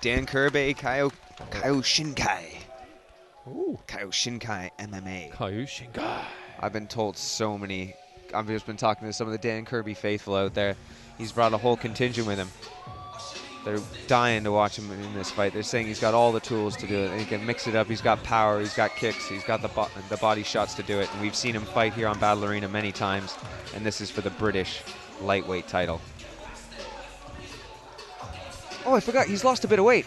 Dan Kirby, Kyokushinkai. Ooh. Kyokushinkai MMA. Kyokushinkai. I've been told so many. I've just been talking to some of the Dan Kirby faithful out there. He's brought a whole contingent with him. They're dying to watch him in this fight. They're saying he's got all the tools to do it. And he can mix it up. He's got power. He's got kicks. He's got the body shots to do it. And we've seen him fight here on Battle Arena many times. And this is for the British lightweight title. Oh, I forgot. He's lost a bit of weight.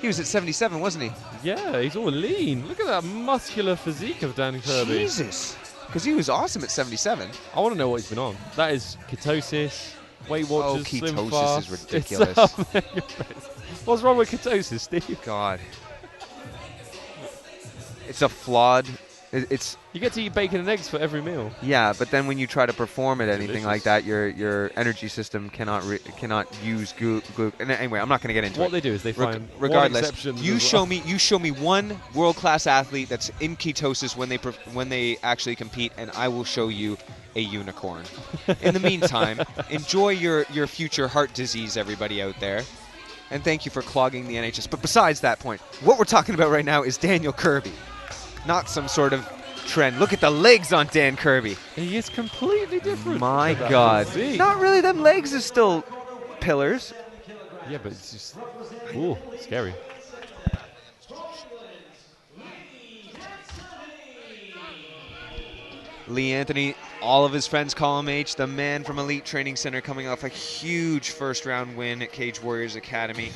He was at 77, wasn't he? Yeah, he's all lean. Look at that muscular physique of Dan Kirby. Jesus. Because he was awesome at 77. I want to know what he's been on. That is ketosis, Weight Watchers, Slim ketosis Fast. is ridiculous. What's wrong with ketosis, Steve? God. It's a flawed... It's You get to eat bacon and eggs for every meal. Yeah, but then when you try to perform at anything Delicious. like that, your energy system cannot use glucose. And anyway, I'm not going to get into What it. they do is they find regardless, one exception. you show me one world-class athlete that's in ketosis when they actually compete, and I will show you a unicorn. In the meantime, enjoy your future heart disease, everybody out there. And thank you for clogging the NHS. But besides that point, what we're talking about right now is Daniel Kirby. Not some sort of trend. Look at the legs on Dan Kirby. He is completely different. My God. Physique. Not really. Them legs is still pillars. Yeah, but it's just... Ooh, scary. Lee Anthony, all of his friends call him H, the man from Elite Training Center coming off a huge first-round win at Cage Warriors Academy.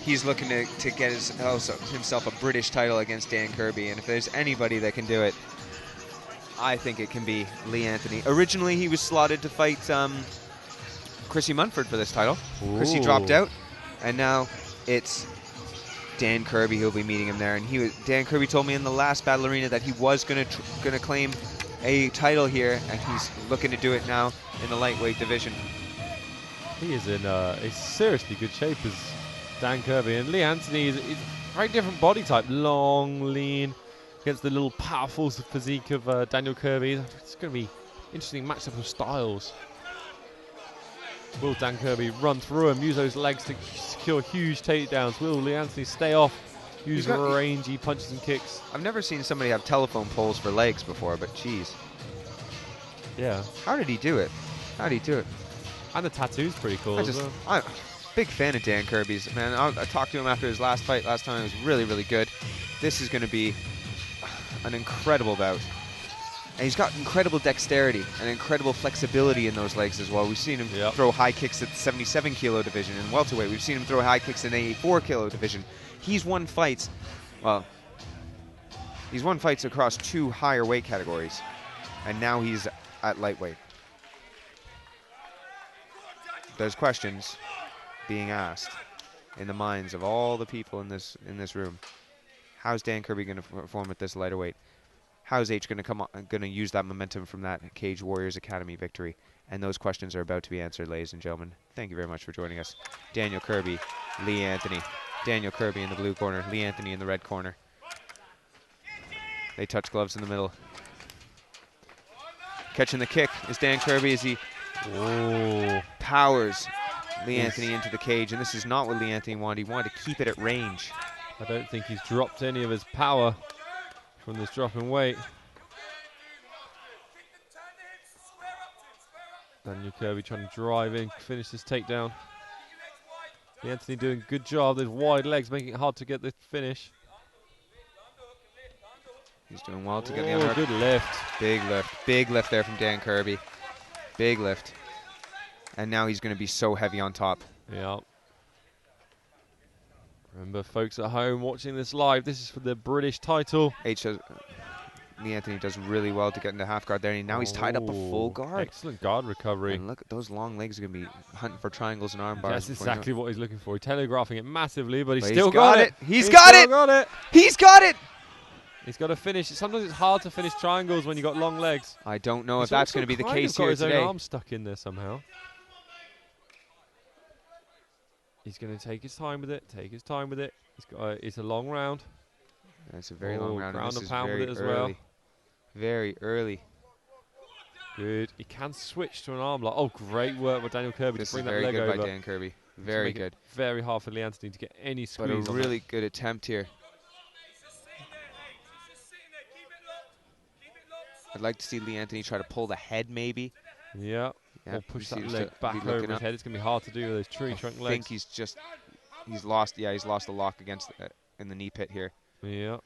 He's looking to get himself a British title against Dan Kirby, and if there's anybody that can do it, I think it can be Lee Anthony. Originally, he was slotted to fight Chrissy Munford for this title. Ooh. Chrissy dropped out, and now it's Dan Kirby who'll be meeting him there. And Dan Kirby told me in the last Battle Arena that he was gonna claim a title here, and he's looking to do it now in the lightweight division. He is in a seriously good shape as Dan Kirby, and Lee Anthony is a very different body type, long, lean, against the little powerful physique of Daniel Kirby. It's going to be interesting matchup of styles. Will Dan Kirby run through him, use those legs to secure huge takedowns? Will Lee Anthony stay off, use rangy punches and kicks? I've never seen somebody have telephone poles for legs before, but geez. Yeah. How did he do it? How did he do it? And the tattoo's pretty cool as well. I'm a big fan of Dan Kirby's. Man, I talked to him after his last fight last time. It was really, really good. This is going to be an incredible bout. And he's got incredible dexterity and incredible flexibility in those legs as well. We've seen him throw high kicks at the 77 kilo division in welterweight. We've seen him throw high kicks in the 84 kilo division. He's won fights, he's won fights across 2 higher weight categories. And now he's at lightweight. There's questions being asked in the minds of all the people in this room. How's Dan Kirby going to perform at this lighter weight? How's H going to use that momentum from that Cage Warriors Academy victory? And those questions are about to be answered, ladies and gentlemen. Thank you very much for joining us. Daniel Kirby, Lee Anthony. Daniel Kirby in the blue corner, Lee Anthony in the red corner. They touch gloves in the middle. Catching the kick is Dan Kirby as he powers Lee Anthony into the cage. And this is not what Lee Anthony wanted. He wanted to keep it at range. I don't think he's dropped any of his power from this drop in weight. Daniel Kirby trying to drive in, finish this takedown. Lee Anthony doing a good job. Those wide legs making it hard to get the finish. He's doing well to get the underhook. Good lift. Big lift. Big lift there from Dan Kirby. Big lift. And now he's going to be so heavy on top. Yeah. Remember, folks at home watching this live, this is for the British title. Lee Anthony does really well to get into half guard there. And now he's tied up a full guard. Excellent guard recovery. And look, those long legs are going to be hunting for triangles and arm bars. That's exactly what he's looking for. He's telegraphing it massively, but he's But still got it. He's got it. He's got it. He's got to finish. Sometimes it's hard to finish triangles when you've got long legs. I don't know if that's going to be the case here today. He's got his own arm stuck in there somehow. He's going to take his time with it. Take his time with it. It's a long round. It's a very long round. Ground and and pound with it as well. Very early. Good. He can switch to an arm lock. Oh, great work by Daniel Kirby This to bring is that very leg good over. by Dan Kirby. Very good. Very hard for Lee Anthony to get any squeeze. But a really good attempt here. I'd like to see Lee Anthony try to pull the head, maybe. Yeah. Or push that leg back over his head. It's going to be hard to do with those tree trunk legs. I think he's lost. Yeah, he's lost the lock against in the knee pit here. Yeah.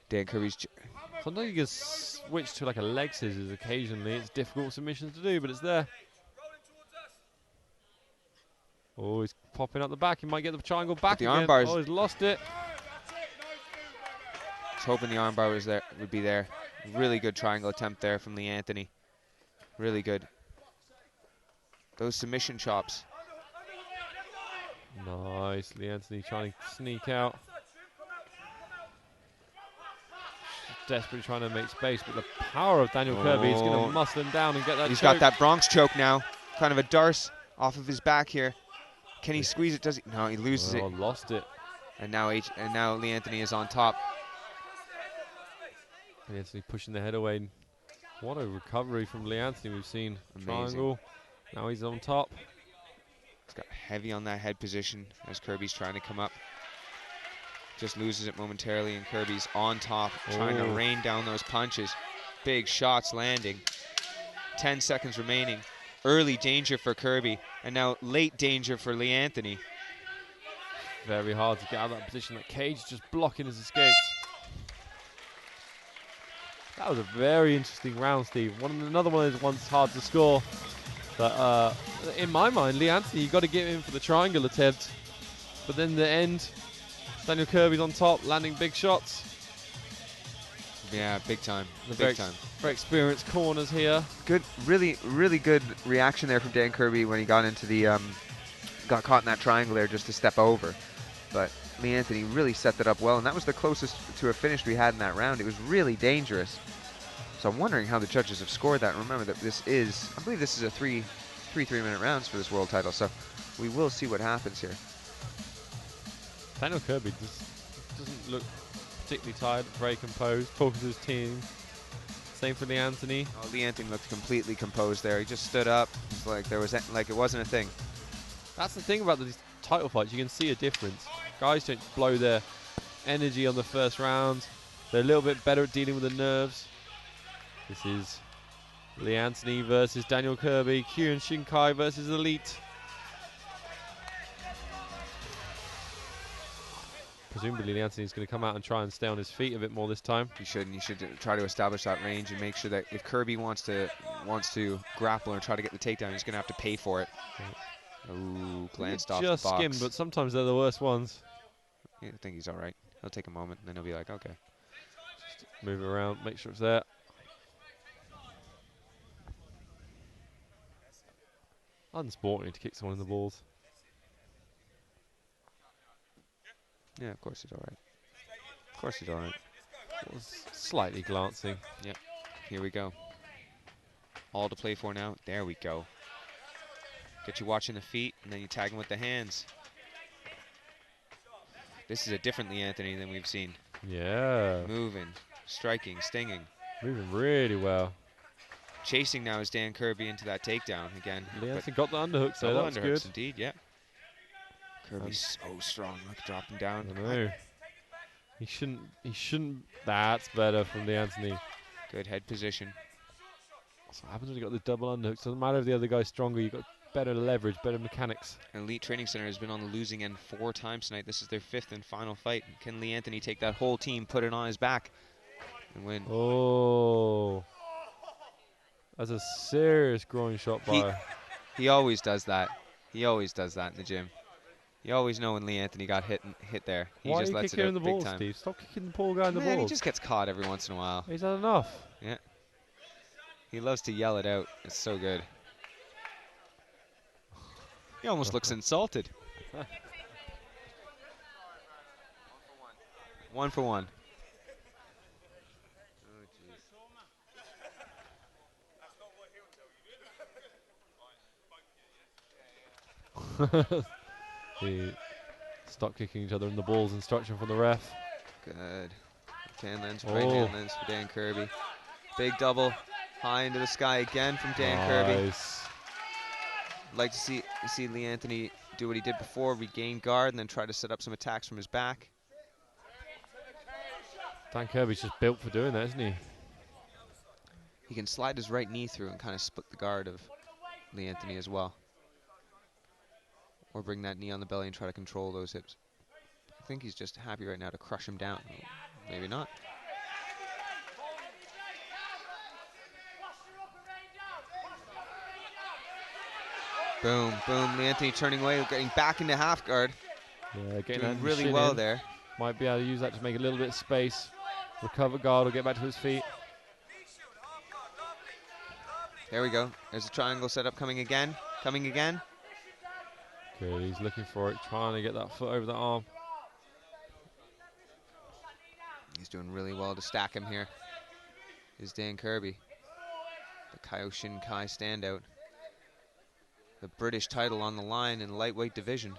Dan Kirby's. Sometimes you can switch to like a leg scissors occasionally. It's difficult submissions to do, but it's there. Oh, he's popping up the back. He might get the triangle back again. Oh, he's lost it. I was hoping the armbar would be there. Really good triangle attempt there from Lee Anthony. Really good. Those submission chops. Nice. Lee Anthony trying to sneak out. Desperately trying to make space, but the power of Daniel Kirby is going to muscle him down and get that He's choke. got that Bronx choke now. Kind of a darce off of his back here. Can he squeeze it? Does he? No, he loses it. Lost it. And now Lee Anthony is on top. Lee Anthony pushing the head away. What a recovery from Lee Anthony we've seen. Amazing. Triangle. Now he's on top. He's got heavy on that head position as Kirby's trying to come up. Just loses it momentarily, and Kirby's on top, trying to rain down those punches. Big shots landing. 10 seconds remaining. Early danger for Kirby, and now late danger for Lee Anthony. Very hard to get out of that position. That cage just blocking his escapes. That was a very interesting round, Steve. Another one of those ones hard to score. But in my mind, Lee Anthony, you got to give him for the triangle attempt. But then the end, Daniel Kirby's on top, landing big shots. Yeah, big time. Very experienced corners here. Good, really good reaction there from Dan Kirby when he got into the got caught in that triangle there just to step over. But Lee Anthony really set that up well, and that was the closest to a finish we had in that round. It was really dangerous. So I'm wondering how the judges have scored that. Remember that I believe this is a three 3-minute rounds for this world title. So we will see what happens here. Daniel Kirby doesn't look particularly tired, very composed, talking to his team. Same for Lee Anthony. Oh, Lee Anthony looked completely composed there. He just stood up like it wasn't a thing. That's the thing about these title fights. You can see a difference. Guys don't blow their energy on the first round. They're a little bit better at dealing with the nerves. This is Lee Anthony versus Daniel Kirby. Kyun Shinkai versus Elite. Presumably Lee Anthony's going to come out and try and stay on his feet a bit more this time. He should, and he should try to establish that range and make sure that if Kirby wants to grapple and try to get the takedown, he's going to have to pay for it. Ooh, glanced off the box. Just skimmed, but sometimes they're the worst ones. Yeah, I think he's all right. He'll take a moment, and then he'll be like, okay. Just move it around, make sure it's there. Unsporting to kick someone in the balls. Yeah, of course he's all right. Of course he's all right. Was slightly glancing. Yep. Here we go. All to play for now. There we go. Get you watching the feet, and then you tag him with the hands. This is a different Lee Anthony than we've seen. Yeah. Moving, striking, stinging. Moving really well. Chasing now is Dan Kirby into that takedown again. Lee Anthony got the underhook, so that was good. Indeed, yeah. Kirby's so strong. Look, dropping down. I know. He shouldn't. That's better from Lee Anthony. Good head position. That's what happens when you got the double underhooks. Doesn't matter if the other guy's stronger. You got better leverage, better mechanics. Elite Training Center has been on the losing end 4 times tonight. This is their 5th and final fight. Can Lee Anthony take that whole team, put it on his back, and win? Oh, that's a serious groin shot by. He always does that. He always does that in the gym. You always know when Lee Anthony got hit there. He Why just are you lets it kicking out in the big balls, time. Steve? Stop kicking the poor guy in the balls. He just gets caught every once in a while. He's had enough. Yeah. He loves to yell it out. It's so good. He almost looks insulted. 1 for 1. They stop kicking each other in the balls. Instruction from the ref. Good. Tan lens, right hand lens for Dan Kirby. Big double, high into the sky again from Dan Kirby. Nice. Like to see Lee Anthony do what he did before, regain guard, and then try to set up some attacks from his back. Dan Kirby's just built for doing that, isn't he? He can slide his right knee through and kind of split the guard of Lee Anthony as well. Or bring that knee on the belly and try to control those hips. I think he's just happy right now to crush him down. Maybe not. Boom, boom. Lee Anthony turning away, getting back into half guard. Yeah, getting Doing that really well in. there. Might be able to use that to make a little bit of space. Recover guard or get back to his feet. There we go. There's a triangle setup coming again. Coming again. Good, he's looking for it, trying to get that foot over the arm. He's doing really well to stack him here. Is Dan Kirby, the Kyokushin Kai standout. The British title on the line in the lightweight division.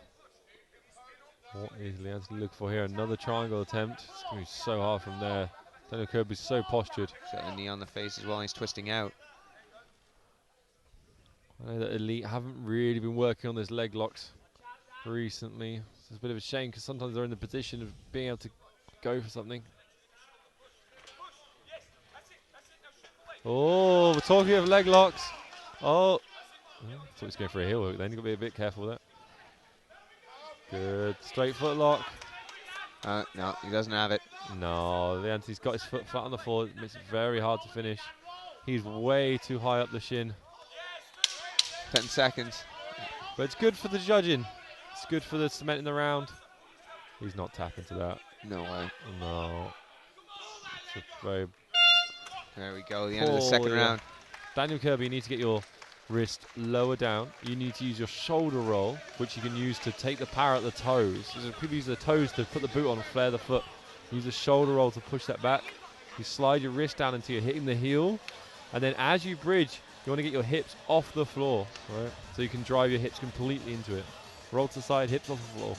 What is Lee Anthony looking for here? Another triangle attempt. It's going to be so hard from there. Daniel Kirby's so postured. Got a knee on the face as well, and he's twisting out. I know that Elite haven't really been working on those leg locks recently. It's a bit of a shame because sometimes they're in the position of being able to go for something. Oh, we're talking of leg locks. Oh, I thought he was going for a heel hook then. You've got to be a bit careful with that. Good. Straight foot lock. No, he doesn't have it. No, Lee Anthony's got his foot flat on the floor. It makes it very hard to finish. He's way too high up the shin. 10 seconds. But it's good for the judging. It's good for the cement in the round. He's not tapping to that. No way. No. It's a very There we go, the end of the second round. Daniel Kirby, you need to get your wrist lower down. You need to use your shoulder roll, which you can use to take the power at the toes. So people use the toes to put the boot on and flare the foot. Use the shoulder roll to push that back. You slide your wrist down until you're hitting the heel. And then as you bridge, you want to get your hips off the floor, right? So you can drive your hips completely into it. Roll to the side, hips off the floor.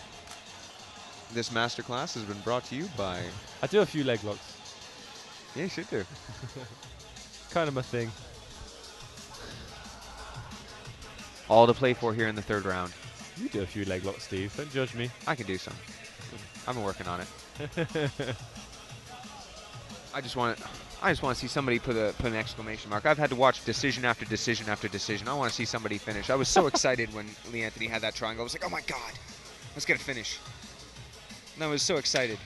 This masterclass has been brought to you by... I do a few leg locks. Yeah, you should do. Kind of my thing. All to play for here in the third round. You do a few leg locks, Steve. Don't judge me. I can do some. I've been working on it. I just want to see somebody put an exclamation mark. I've had to watch decision after decision after decision. I want to see somebody finish. I was so excited when Lee Anthony had that triangle. I was like, oh my God, let's get a finish. And I was so excited.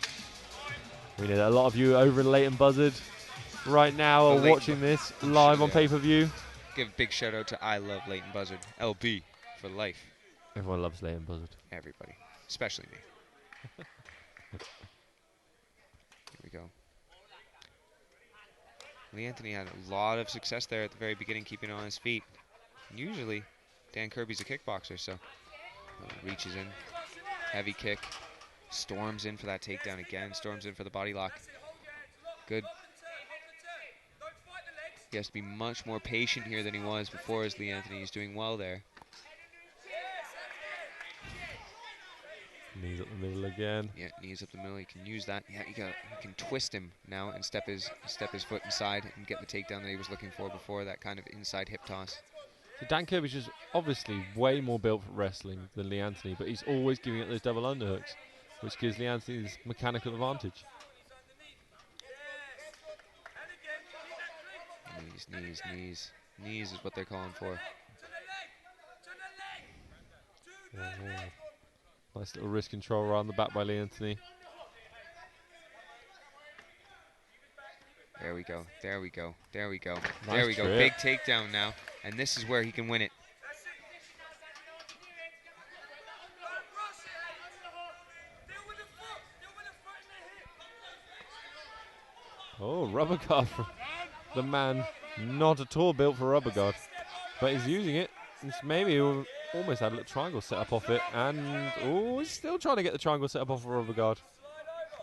We know that a lot of you over in Leighton Buzzard right now are watching this live on pay-per-view. Give a big shout out to I Love Leighton Buzzard. LB for life. Everyone loves Leighton Buzzard. Everybody, especially me. Here we go. Lee Anthony had a lot of success there at the very beginning, keeping on his feet. And usually, Dan Kirby's a kickboxer, so reaches in, heavy kick, storms in for that takedown again, storms in for the body lock. Good. He has to be much more patient here than he was before as Lee Anthony. He's doing well there. Knees up the middle again. Yeah, knees up the middle. He can use that. Yeah, he can twist him now and step his foot inside and get the takedown that he was looking for before, that kind of inside hip toss. So Dan Kirby's just obviously way more built for wrestling than Lee Anthony, but he's always giving it those double underhooks, which gives Lee Anthony this mechanical advantage. Knees is what they're calling for. Nice little wrist control around the back by Lee Anthony. There we go. There we go. There we go. Nice there we go. trip. Big takedown now. And this is where he can win it. Oh, rubber guard from the man not at all built for rubber guard. But he's using it. It's maybe almost had a little triangle set up off it. And, oh, he's still trying to get the triangle set up off a rubber guard.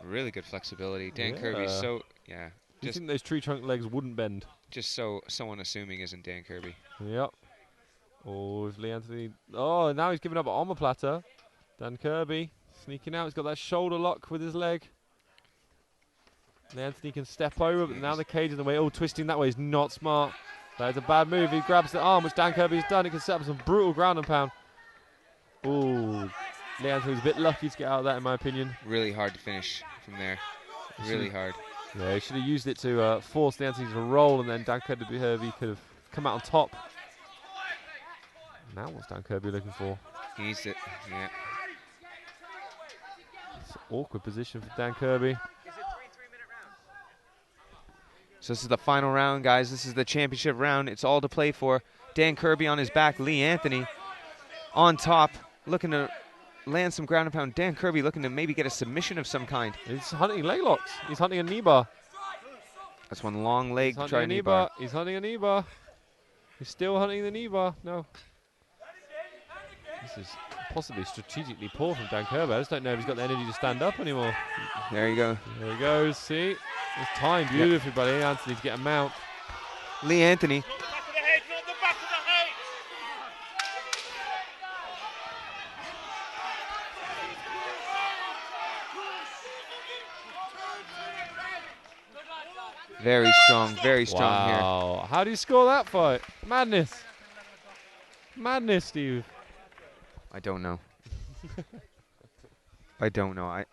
Really good flexibility. Dan Kirby's so, yeah. Do you think those tree trunk legs wouldn't bend? Just so unassuming, isn't Dan Kirby? Yep. Oh, if Lee Anthony. Oh, now he's giving up on the platter. Dan Kirby sneaking out. He's got that shoulder lock with his leg. Lee Anthony can step over, but now the cage is in the way. Oh, twisting that way is not smart. That is a bad move. He grabs the arm, which Dan Kirby's done. It can set up some brutal ground and pound. Ooh, Lee Anthony was a bit lucky to get out of that, in my opinion. Really hard to finish from there. Really hard. Yeah, he should have used it to force Lee Anthony to roll, and then Dan Kirby could have come out on top. Now what's Dan Kirby looking for? He needs it. Yeah. It's an awkward position for Dan Kirby. So this is the final round, guys. This is the championship round. It's all to play for. Dan Kirby on his back. Lee Anthony on top, looking to land some ground and pound. Dan Kirby looking to maybe get a submission of some kind. He's hunting leg locks. He's hunting a knee bar. That's one long leg to try a knee bar. bar. He's hunting a knee bar. He's still hunting the knee bar. No. This is possibly strategically poor from Dan Kirby. I just don't know if he's got the energy to stand up anymore. There you go. There he goes. See? It's timed beautifully by Lee Anthony to get a mount. Lee Anthony. Very strong here. Wow. How do you score that fight? Madness. Madness, Steve. I don't know. I don't know.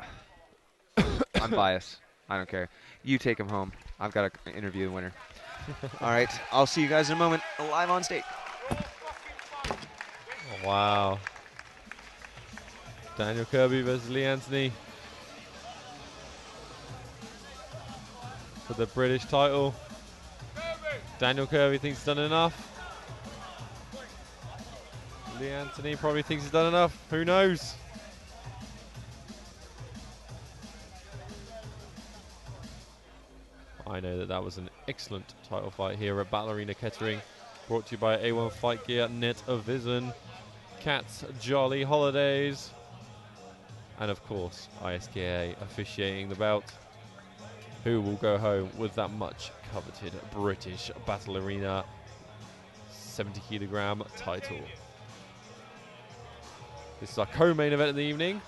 I'm biased. I don't care. You take him home. I've got to interview the winner. All right. I'll see you guys in a moment. Live on stage. Oh, wow. Daniel Kirby versus Lee Anthony for the British title. Daniel Kirby thinks he's done enough. Lee Anthony probably thinks he's done enough. Who knows? I know that was an excellent title fight here at Battle Arena Kettering. Brought to you by A1 Fight Gear, Net of Vision, Cat's Jolly Holidays, and of course ISKA officiating the bout. Who will go home with that much coveted British Battle Arena 70 kilogram title? This is our co-main event of the evening.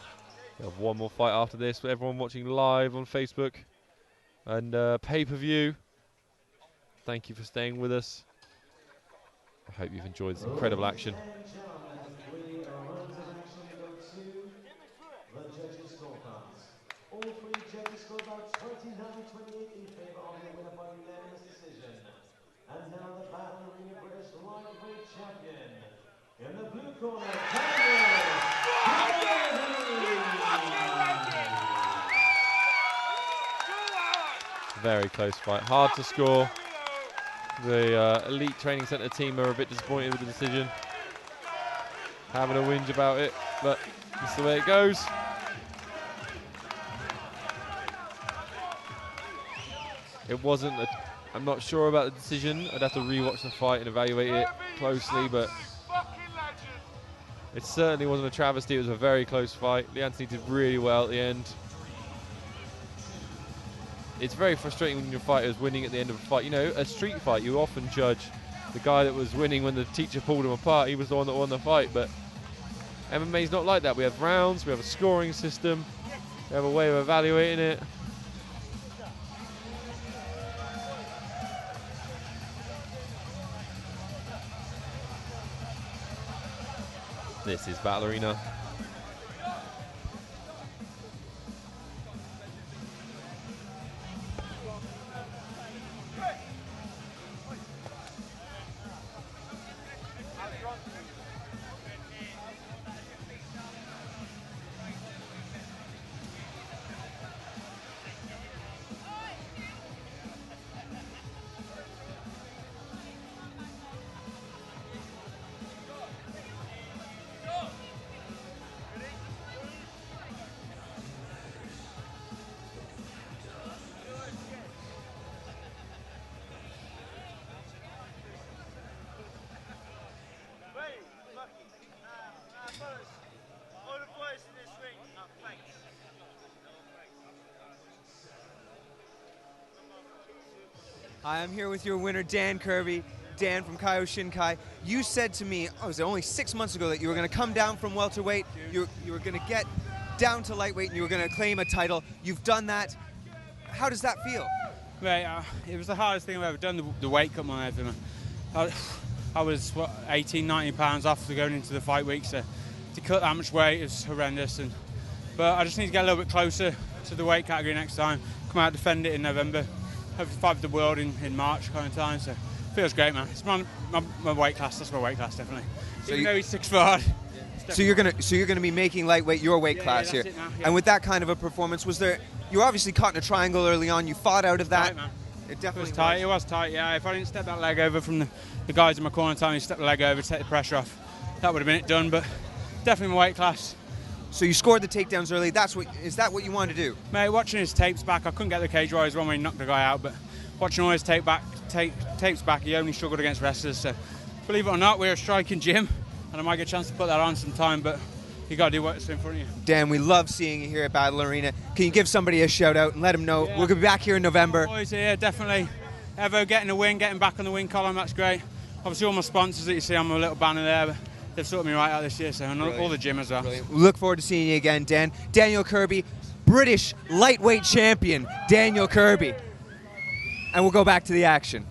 We have one more fight after this for everyone watching live on Facebook and pay-per-view. Thank you for staying with us. I hope you've enjoyed this incredible action. All three judges scored about 29-28 in favor of the winner by unanimous decision. And now the Battle Arena British lightweight champion. In the blue corner, Very close fight. Hard to score. The Elite Training Centre team are a bit disappointed with the decision. Having a whinge about it, but that's the way it goes. It wasn't I'm not sure about the decision. I'd have to rewatch the fight and evaluate it closely, but it certainly wasn't a travesty. It was a very close fight. Lee Anthony did really well at the end. It's very frustrating when your fighter is winning at the end of a fight. You know, a street fight, you often judge the guy that was winning when the teacher pulled him apart. He was the one that won the fight, but MMA's not like that. We have rounds, we have a scoring system, we have a way of evaluating it. This is Battle Arena. Hi, I'm here with your winner, Dan Kirby. Dan from Kyokushinkai. You said to me, was it only 6 months ago, that you were going to come down from welterweight, you were going to get down to lightweight, and you were going to claim a title. You've done that. How does that feel? Right, it was the hardest thing I've ever done, the weight cut my head. I was, 18, 19 pounds off going into the fight week, so to to cut that much weight is horrendous. But I just need to get a little bit closer to the weight category next time. Come out, defend it in November. Hopefully fight for the world in March kind of time. So feels great, man. It's my weight class. That's my weight class, definitely. So even though he's 6 foot hard. So you're gonna be making lightweight your weight class here. That's it now, yeah. And with that kind of a performance, you were obviously caught in a triangle early on. You fought out of that. Tight, man. It definitely It was tight, yeah. If I didn't step that leg over from the guys in my corner telling me to step the leg over to take the pressure off, that would have been it done. But definitely my weight class. So you scored the takedowns early. Is that what you wanted to do? Mate, watching his tapes back, I couldn't get the cage rise one when he knocked the guy out, but watching all his tapes back, he only struggled against wrestlers. So believe it or not, we're a striking gym, and I might get a chance to put that on sometime, but you got to do what's in front of you. Dan, we love seeing you here at Battle Arena. Can you give somebody a shout out and let them know we're going to be back here in November? Boys here, definitely. Evo getting a win, getting back on the win column, that's great. Obviously all my sponsors that you see on my little banner there, but they've sorted me right out this year, so and all the gym as well. Brilliant. We look forward to seeing you again, Dan. Daniel Kirby, British lightweight champion, Daniel Kirby. And we'll go back to the action.